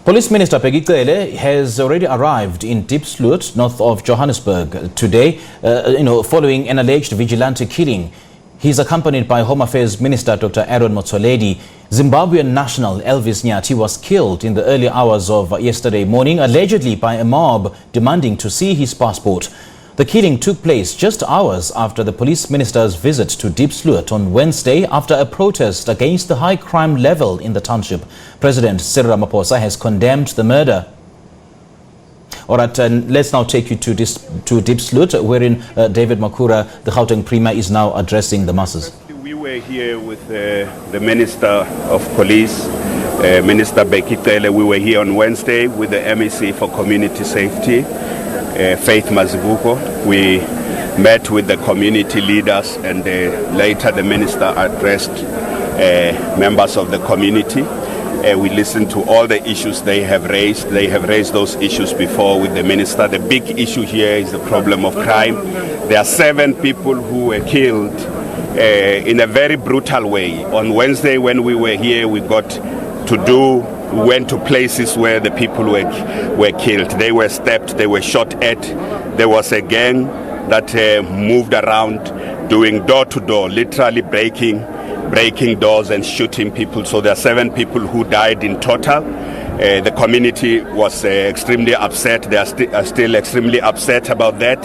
Police Minister Bheki Cele has already arrived in Diepsloot, north of Johannesburg, today, following an alleged vigilante killing. He is accompanied by Home Affairs Minister Dr. Aaron Motsoaledi. Zimbabwean national Elvis Nyathi was killed in the early hours of yesterday morning, allegedly by a mob demanding to see his passport. The killing took place just hours after the police minister's visit to Diepsloot on Wednesday after a protest against the high crime level in the township. President Cyril Ramaphosa has condemned the murder. All right, let's now take you to Diepsloot, wherein David Makhura, the Gauteng Premier, is now addressing the masses. We were here with the Minister of Police, Minister Bheki Cele. We were here on Wednesday with the MEC for Community Safety, Faith Mazibuko. We met with the community leaders, and later the minister addressed members of the community. We listened to all the issues they have raised. They have raised those issues before with the minister. The big issue here is the problem of crime. There are 7 people who were killed in a very brutal way. On Wednesday when we were here, we went to places where the people were killed. They were stabbed, they were shot at. There was a gang that moved around doing door-to-door, literally breaking doors and shooting people. So there are 7 people who died in total. The community was extremely upset. They are still extremely upset about that.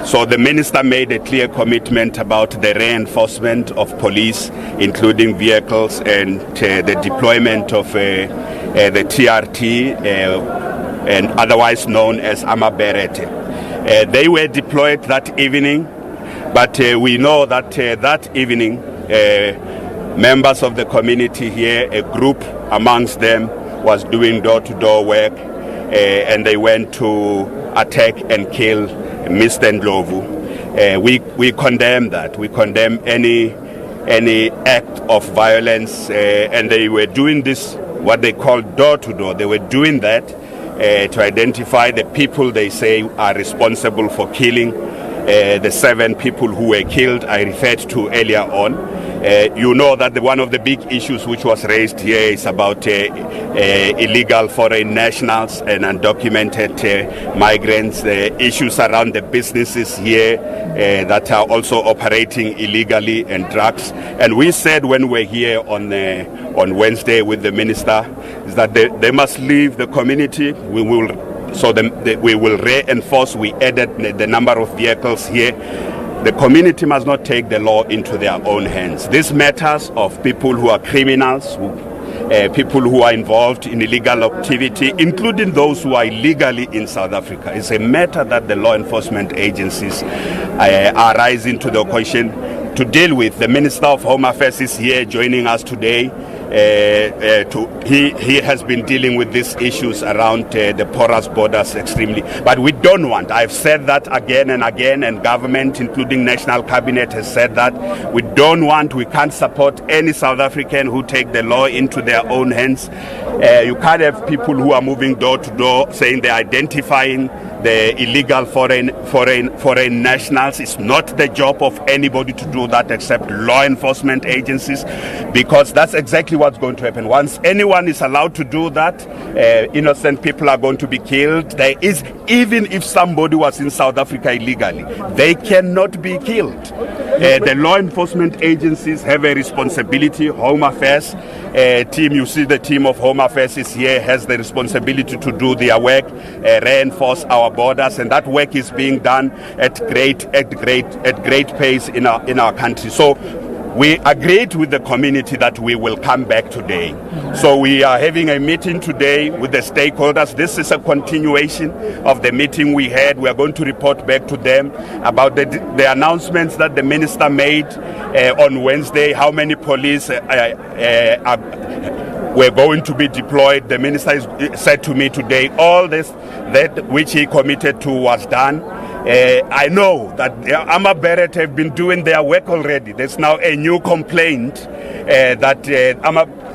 So the minister made a clear commitment about the reinforcement of police, including vehicles and the deployment of the TRT, and otherwise known as Amaberete. They were deployed that evening, but we know that that evening members of the community here, a group amongst them, was doing door-to-door work, and they went to attack and kill Mr. Ndlovu. We condemn that. We condemn any act of violence, and they were doing this, what they call door-to-door. They were doing that to identify the people they say are responsible for killing the 7 people who were killed I referred to earlier on. You know that one of the big issues which was raised here is about illegal foreign nationals and undocumented migrants, issues around the businesses here that are also operating illegally, and drugs. And we said when we were here on Wednesday with the minister is that they must leave the community. We will reinforce. We added the number of vehicles here. The community must not take the law into their own hands. This matters of people who are criminals, people who are involved in illegal activity, including those who are illegally in South Africa. It's a matter that the law enforcement agencies are rising to the occasion to deal with. The Minister of Home Affairs is here joining us today. He has been dealing with these issues around the porous borders extremely. But we don't want, I've said that again and again, and government, including National Cabinet, has said that we can't support any South African who take the law into their own hands. You can't have people who are moving door to door saying they're identifying the illegal foreign nationals. It's not the job of anybody to do that except law enforcement agencies, because that's exactly what's going to happen. Once anyone is allowed to do that, innocent people are going to be killed. Even if somebody was in South Africa illegally, they cannot be killed. The law enforcement agencies have a responsibility. Home Affairs team, you see the team of Home Affairs is here, has the responsibility to do their work, reinforce our borders, and that work is being done at great pace in our country. So we agreed with the community that we will come back today. So we are having a meeting today with the stakeholders. This is a continuation of the meeting we had. We are going to report back to them about the announcements that the minister made on Wednesday, how many police were going to be deployed. The minister said to me today, all this that which he committed to was done. I know that the Amaberete have been doing their work already. There's now a new complaint that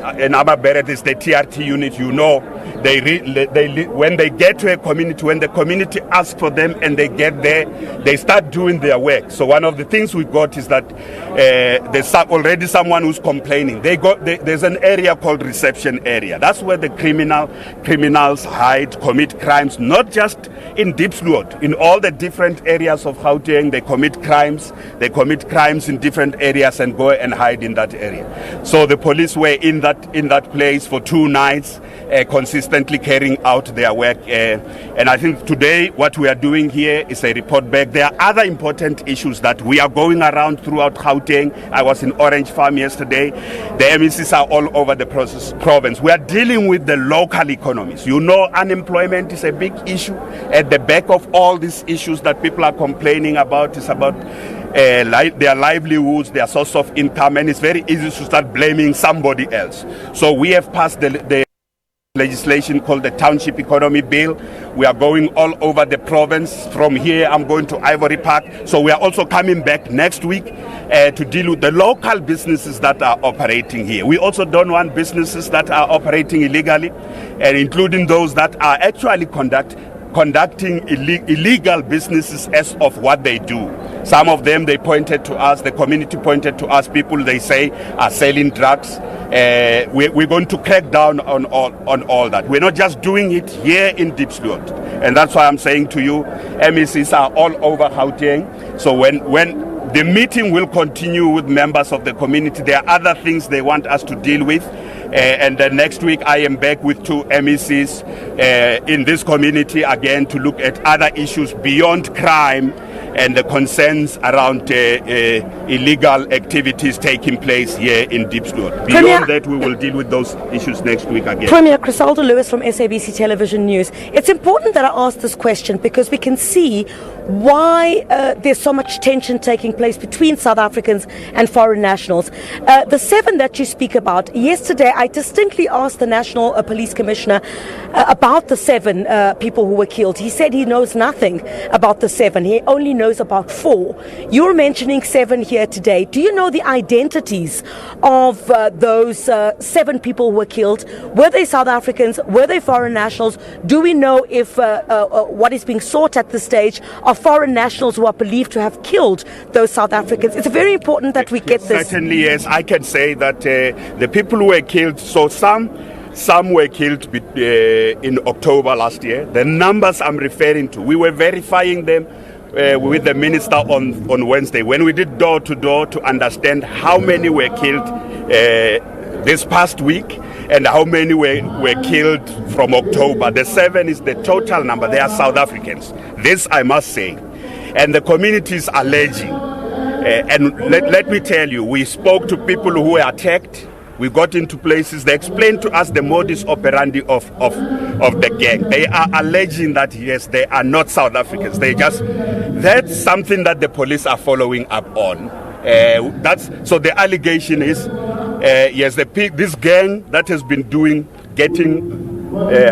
Beret is the TRT unit, you know, when they get to a community, when the community asks for them and they get there, they start doing their work. So one of the things we got is that there's already someone who's complaining. There's an area called reception area. That's where the criminals hide, commit crimes, not just in Diepsloot, in all the different areas of Gauteng. They commit crimes. They commit crimes in different areas and go and hide in that area. So the police were in that place for 2 nights, consistently carrying out their work. And I think today what we are doing here is a report back. There are other important issues that we are going around throughout Gauteng. I was in Orange Farm yesterday. The MECs are all over the province. We are dealing with the local economies. You know, unemployment is a big issue. At the back of all these issues that people are complaining about is about their livelihoods, their source of income, and it's very easy to start blaming somebody else. So we have passed the legislation called the Township Economy Bill. We are going all over the province. From here, I'm going to Ivory Park. So we are also coming back next week to deal with the local businesses that are operating here. We also don't want businesses that are operating illegally, and including those that are actually conducting illegal businesses as of what they do. Some of them, they pointed to us, the community pointed to us, people they say are selling drugs. We're going to crack down on all that. We're not just doing it here in Diepsloot. And that's why I'm saying to you, MECs are all over Gauteng. So when the meeting will continue with members of the community, there are other things they want us to deal with. And then next week I am back with 2 MECs in this community again to look at other issues beyond crime and the concerns around illegal activities taking place here in Diepsloot. Beyond that, we will deal with those issues next week again. Premier Chriselda Lewis from SABC Television News. It's important that I ask this question because we can see why there's so much tension taking place between South Africans and foreign nationals. The 7 that you speak about, yesterday I distinctly asked the National Police Commissioner about the 7 people who were killed. He said he knows nothing about the 7. He only knows about 4. You're mentioning 7 here today. Do you know the identities of those 7 people who were killed? Were they South Africans? Were they foreign nationals? Do we know if what is being sought at this stage are foreign nationals who are believed to have killed those South Africans? It's very important that we get this. Certainly, yes. I can say that the people who were killed, so some were killed in October last year. The numbers I'm referring to, we were verifying them with the minister on Wednesday when we did door to door to understand how many were killed this past week and how many were killed from October. The 7 is the total number. They are South Africans. This I must say. And the community is alleging. And let me tell you, we spoke to people who were attacked. We got into places. They explained to us the modus operandi of the gang. They are alleging that, yes, they are not South Africans. That's something that the police are following up on. So the allegation is, yes, this gang that has been getting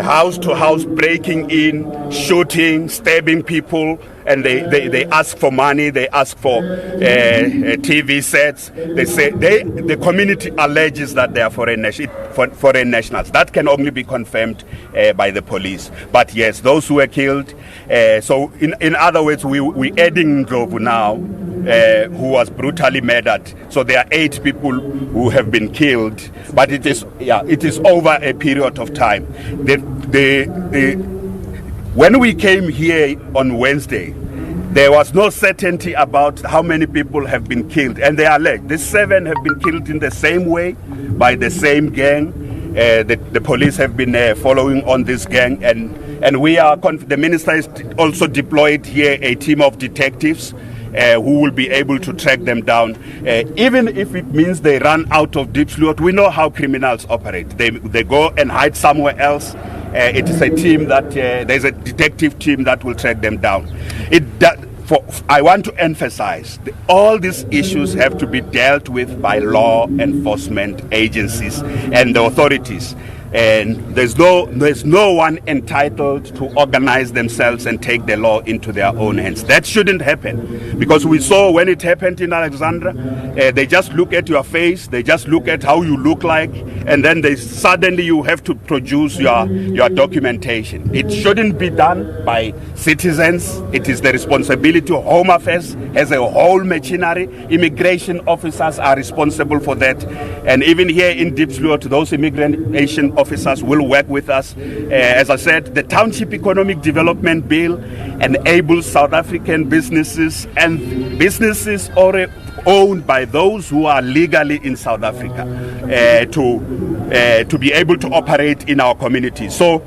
house to house, breaking in, shooting, stabbing people, and they ask for money, they ask for TV sets. They say the community alleges that they are foreign nationals. That can only be confirmed by the police. But yes, those who were killed. So in other words, we adding Ndlovu now, who was brutally murdered. So there are 8 people who have been killed, but it is over a period of time. When we came here on Wednesday, there was no certainty about how many people have been killed, and they are alleged. These 7 have been killed in the same way by the same gang. The police have been following on this gang, and we are. The minister has also deployed here a team of detectives who will be able to track them down. Even if it means they run out of Diepsloot, we know how criminals operate. They go and hide somewhere else. It is a team that there's a detective team that will track them down. I want to emphasize all these issues have to be dealt with by law enforcement agencies and the authorities. And there's no one entitled to organize themselves and take the law into their own hands. That shouldn't happen, because we saw when it happened in Alexandra, they just look at your face, they just look at how you look like, and then suddenly you have to produce your documentation. It shouldn't be done by citizens. It is the responsibility of Home Affairs as a whole machinery. Immigration officers are responsible for that, and even here in Diepsloot, those immigration officers will work with us. As I said, the Township Economic Development Bill enables South African businesses and businesses owned by those who are legally in South Africa to be able to operate in our community. So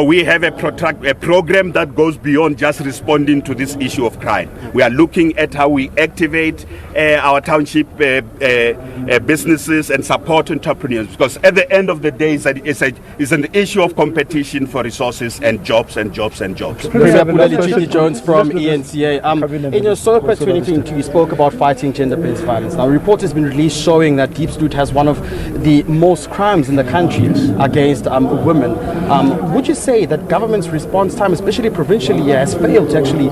we have a program that goes beyond just responding to this issue of crime. We are looking at how we activate our township businesses and support entrepreneurs, because at the end of the day, it's an issue of competition for resources and jobs and jobs and jobs. Chief Jones from ENCA. In your SOPA 2022, you spoke about fighting gender-based violence. Now, a report has been released showing that Diepsloot has one of the most crimes in the country against women. Would you say that government's response time, especially provincially, has failed to actually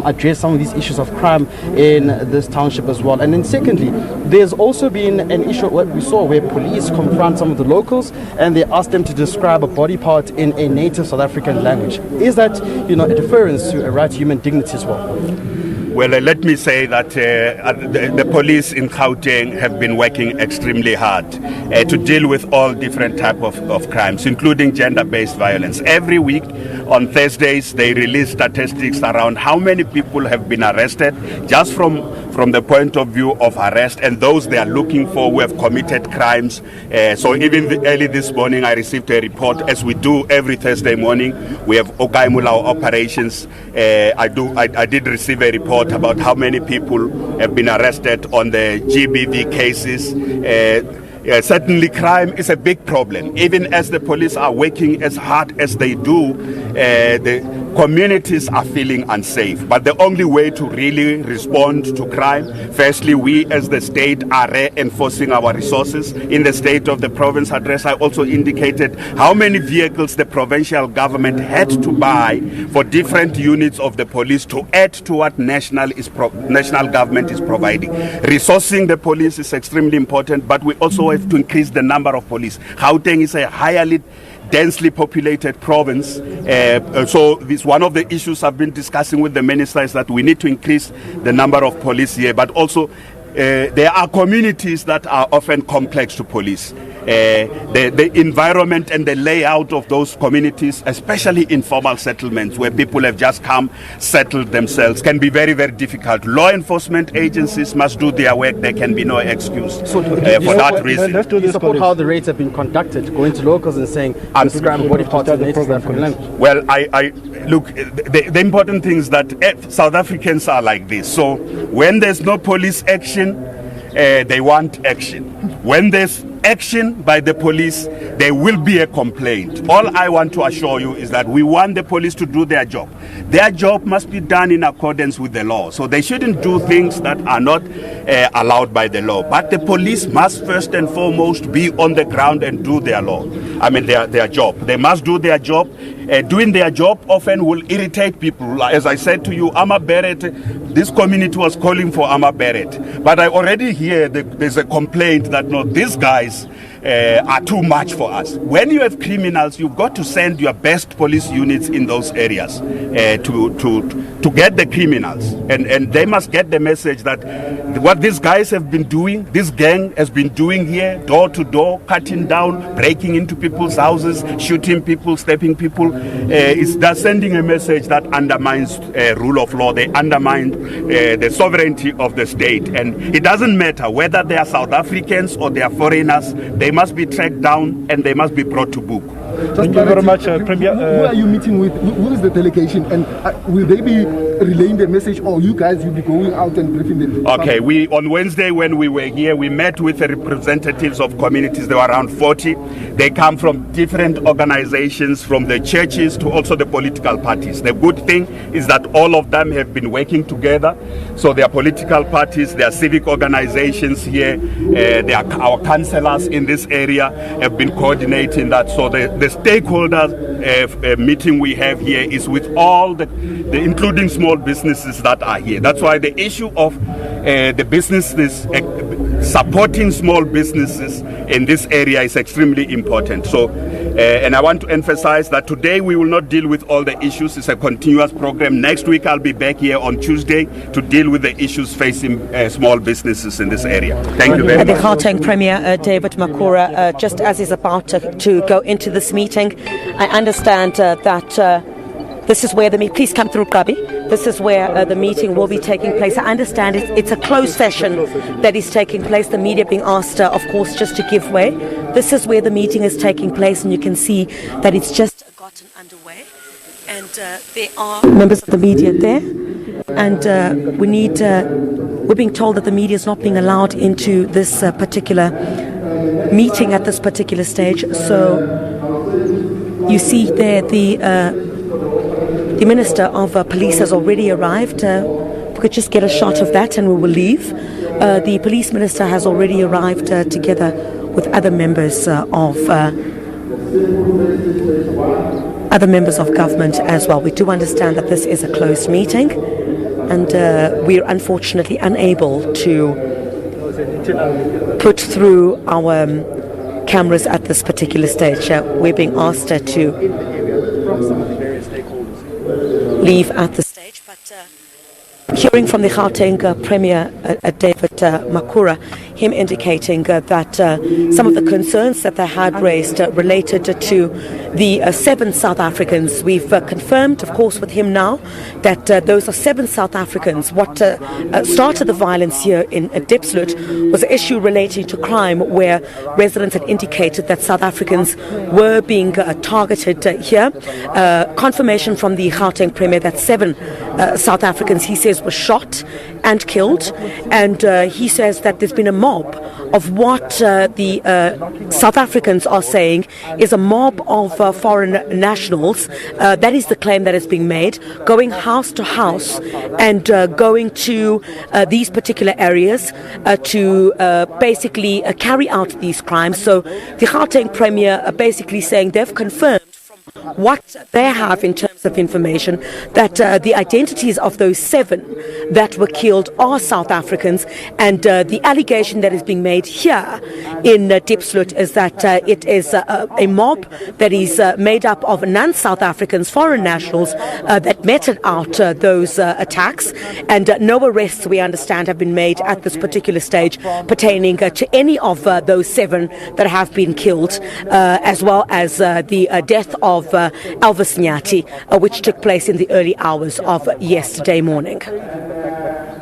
address some of these issues of crime in this township as well? And then secondly, there's also been an issue what we saw where police confront some of the locals and they ask them to describe a body part in a native South African language. Is that, a deference to a right to human dignity as well? Well, let me say that the police in Gauteng have been working extremely hard to deal with all different types of crimes, including gender-based violence. Every week on Thursdays, they release statistics around how many people have been arrested, just from the point of view of arrest, and those they are looking for who have committed crimes. So even early this morning, I received a report, as we do every Thursday morning. We have Okaimula operations. I did receive a report about how many people have been arrested on the GBV cases. Certainly crime is a big problem. Even as the police are working as hard as they do, the communities are feeling unsafe. But the only way to really respond to crime, firstly, we as the state are reinforcing our resources. In the State of the Province address, I also indicated how many vehicles the provincial government had to buy for different units of the police to add to what national government is providing. Resourcing the police is extremely important, but we also have to increase the number of police. Gauteng is a highly densely populated province, so this one of the issues I've been discussing with the minister is that we need to increase the number of police here, but also there are communities that are often complex to police. The environment and the layout of those communities, especially informal settlements where people have just come, settled themselves, can be very, very difficult. Law enforcement agencies must do their work. There can be no excuse for that reason. Do you support how the raids have been conducted, going to locals and saying, describe body parts of native South African language? Well, I look, the important thing is that South Africans are like this. So when there's no police action, they want action. When there's action by the police, there will be a complaint. All I want to assure you is that we want the police to do their job. Their job must be done in accordance with the law. So they shouldn't do things that are not allowed by the law. But the police must first and foremost be on the ground and do their their job. They must do their job. Doing their job often will irritate people. As I said to you, Ama Beret, this community was calling for Ama Beret. But I already hear there's a complaint that no, these guys are too much for us. When you have criminals, you've got to send your best police units in those areas to get the criminals. And they must get the message that what these guys have been doing, this gang has been doing here, door to door, cutting down, breaking into people's houses, shooting people, stepping people, they're sending a message that undermines rule of law. They undermine the sovereignty of the state. And it doesn't matter whether they are South Africans or they are foreigners, they must be tracked down and they must be brought to book. Thank you very much, Premier. Who are you meeting with? Who is the delegation? And will they be relaying the message, or you guys will be going out and briefing them? Okay, on Wednesday when we were here, we met with the representatives of communities. There were around 40. They come from different organizations, from the churches to also the political parties. The good thing is that all of them have been working together. So there are political parties, there are civic organizations here, there are our councillors in this area have been coordinating that. So the stakeholders meeting we have here is with all the including small businesses that are here. That's why the issue of the businesses supporting small businesses in this area is extremely important. So, and I want to emphasize that today we will not deal with all the issues. It's a continuous program. Next week I'll be back here on Tuesday to deal with the issues facing small businesses in this area. Thank you very much. The Gauteng Premier David Makhura, just as he's about to go into this meeting, I understand that this is where please come through, Gabi. This is where the meeting will be taking place. I understand it's a closed session that is taking place. The media being asked, of course, just to give way. This is where the meeting is taking place, and you can see that it's just gotten underway. And there are members of the media there. And we're being told that the media is not being allowed into this particular meeting at this particular stage. So you see there the Minister of Police has already arrived. We could just get a shot of that and we will leave. The Police Minister has already arrived together with other members of government as well. We do understand that this is a closed meeting, and we're unfortunately unable to put through our cameras at this particular stage. We're being asked to leave at the stage, but hearing from the Gauteng Premier David Makhura, him indicating that some of the concerns that they had raised related to the 7 South Africans. We've confirmed, of course, with him now that those are 7 South Africans. What started the violence here in Diepsloot was an issue relating to crime, where residents had indicated that South Africans were being targeted here. Confirmation from the Gauteng Premier that 7 South Africans, he says, were shot and killed, and he says that there's been a mob of what the South Africans are saying is a mob of foreign nationals. That is the claim that is being made, going house to house and going to these particular areas to basically carry out these crimes. So the Gauteng Premier are basically saying they've confirmed what they have in terms of information that the identities of those 7 that were killed are South Africans, and the allegation that is being made here in Diepsloot is that it is a mob that is made up of non-South Africans, foreign nationals that meted out those attacks, and no arrests, we understand, have been made at this particular stage pertaining to any of those 7 that have been killed, as well as the death of Elvis Nyathi, which took place in the early hours of yesterday morning.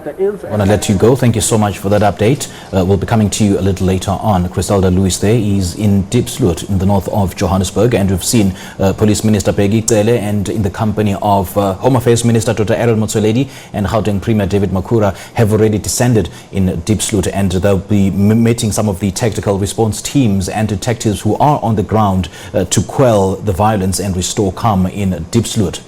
I want to let you go. Thank you so much for that update. We'll be coming to you a little later on. Chriselda Lewis there is in Diepsloot in the north of Johannesburg, and we've seen Police Minister Bheki Cele, and in the company of Home Affairs Minister Dr. Aaron Motsoaledi and Gauteng Premier David Makhura have already descended in Diepsloot, and they'll be meeting some of the tactical response teams and detectives who are on the ground to quell the violence and restore calm in Diepsloot.